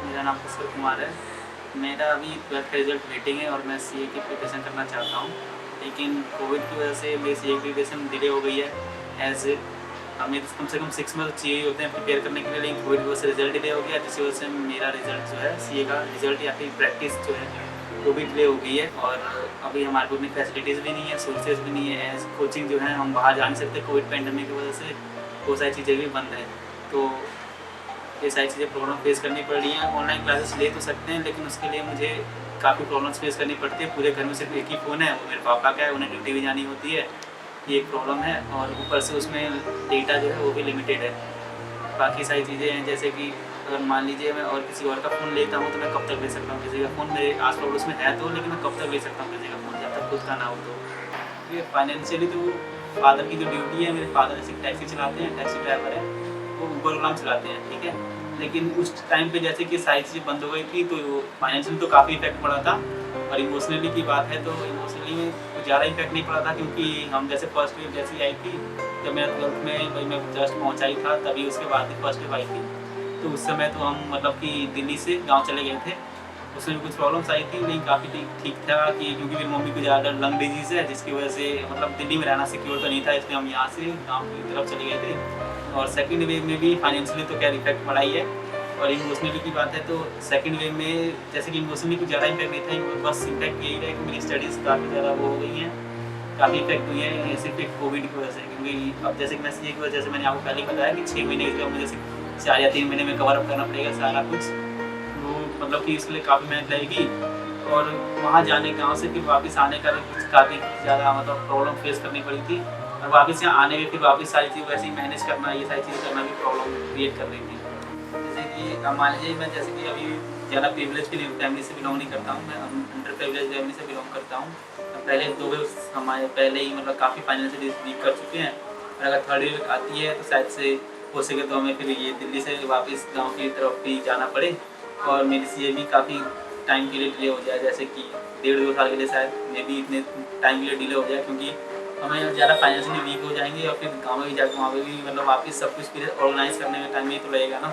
मेरा नाम पुष्कर कुमार है। मेरा अभी 12th का रिज़ल्ट वेटिंग है और मैं सीए की प्रिपरेशन करना चाहता हूँ। लेकिन कोविड की वजह से मेरी सीए की प्रिपरेशन डिले हो गई है। हमें कम से कम 6 मंथ चाहिए होते हैं प्रिपेयर करने के लिए, लेकिन कोविड की वजह से रिज़ल्ट डिले हो गया, जिसकी वजह से मेरा रिज़ल्ट जो है सीए का रिज़ल्ट या फिर प्रैक्टिस जो है वो भी डिले हो गई है। और अभी हमारे को उतनी फैसिलिटीज़ भी नहीं है, सोर्सेज भी नहीं है, कोचिंग जो है हम बाहर जा नहीं सकते कोविड पैंडेमिक की वजह से, बहुत सारी चीज़ें भी बंद हैं। तो ये सारी चीज़ें प्रॉब्लम फेस करनी पड़ रही हैं। ऑनलाइन क्लासेस ले तो सकते हैं, लेकिन उसके लिए मुझे काफ़ी प्रॉब्लम्स फेस करनी पड़ती है। पूरे घर में सिर्फ एक ही फ़ोन है, वो मेरे पापा का है, उन्हें ड्यूटी भी जानी होती है, ये एक प्रॉब्लम है। और ऊपर से उसमें डेटा जो है वो भी लिमिटेड है। बाकी सारी चीज़ें हैं, जैसे कि अगर मान लीजिए मैं और किसी और का फ़ोन लेता हूँ तो मैं कब तक ले सकता हूँ किसी का फ़ोन, मेरे आस पड़ोस में है तो, लेकिन मैं कब तक ले सकता हूँ किसी का फ़ोन जब तक खुद का ना हो। तो ये फाइनेंशियली तो फादर की जो ड्यूटी है, मेरे फादर जैसे टैक्सी चलाते हैं, टैक्सी ड्राइवर है, वो ऊबर ओला चलाते हैं, ठीक है। लेकिन उस टाइम पे जैसे कि सारी चीज़ें बंद हो गई थी तो फाइनेंशियली तो काफ़ी इफेक्ट पड़ा था। और इमोशनली की बात है तो इमोशनली में कुछ ज़्यादा इफेक्ट नहीं पड़ा था, क्योंकि हम जैसे फर्स्ट वेव जैसी आई थी, जब मेरा 12th में भाई मैं जस्ट पहुँचा ही था, तभी उसके बाद ही फर्स्ट वेव आई थी। तो उस समय तो हम मतलब कि दिल्ली से गाँव चले गए थे। उसमें भी कुछ प्रॉब्लम्स आई थी, लेकिन काफ़ी ठीक था कि क्योंकि मेरी मम्मी को ज़्यादा लंग डिजीज़ है, जिसकी वजह से मतलब दिल्ली में रहना सिक्योर तो नहीं था, इसलिए हम यहाँ से गाँव की तरफ चले गए थे। और सेकंड वेव में भी फाइनेंशियली तो खैर इफेक्ट पड़ा ही है। और इमोशनली की बात है तो सेकंड वेव में जैसे कि इमोशनली कुछ ज़्यादा इम्पैक्ट नहीं था, बस इम्पैक्ट यही है कि मेरी स्टडीज़ काफ़ी ज़्यादा वो हो गई हैं, काफ़ी इफेक्ट हुई है सिर्फ एक कोविड की वजह से। क्योंकि अब जैसे कि मैं सीए की वजह से मैंने आपको पहले ही बताया कि 6 महीने का मुझे 4 या 3 महीने में कवर अप करना पड़ेगा सारा कुछ। तो मतलब कि इसके लिए काफ़ी मेहनत लगेगी। और वहाँ जाने गाँव से फिर वापस आने का भी कुछ काफ़ी ज़्यादा मतलब प्रॉब्लम फेस करनी पड़ी थी। और वापस यहाँ आने में फिर वापस सारी चीज़ वैसे ही मैनेज करना, ये सारी चीज़ें करना भी प्रॉब्लम क्रिएट कर रही थी। जैसे कि अब मान लीजिए मैं जैसे कि अभी ज़्यादा प्रिविलेज की फैमिली से बिलोंग नहीं करता हूँ, मैं अंडर प्रिविलेज फैमिली से बिलोंग करता हूँ। पहले 2 वेव्स हमारे पहले ही मतलब काफ़ी फाइनेंशियली वीक कर चुके हैं, और अगर थर्ड वेव आती है तो शायद से हो सके तो हमें फिर ये दिल्ली से वापस गाँव की तरफ भी जाना पड़े, और मेरी सीए भी काफ़ी टाइम के लिए डिले हो जाए, जैसे कि 1.5-2 साल के लिए शायद मे भी इतने टाइम के लिए डिले हो जाए, क्योंकि हमें ज़्यादा फाइनेंशियली वीक हो जाएंगे और फिर गाँव में भी जाकर वहाँ पे भी मतलब वापस सब कुछ फिर ऑर्गेनाइज़ करने में टाइम ही तो लगेगा ना।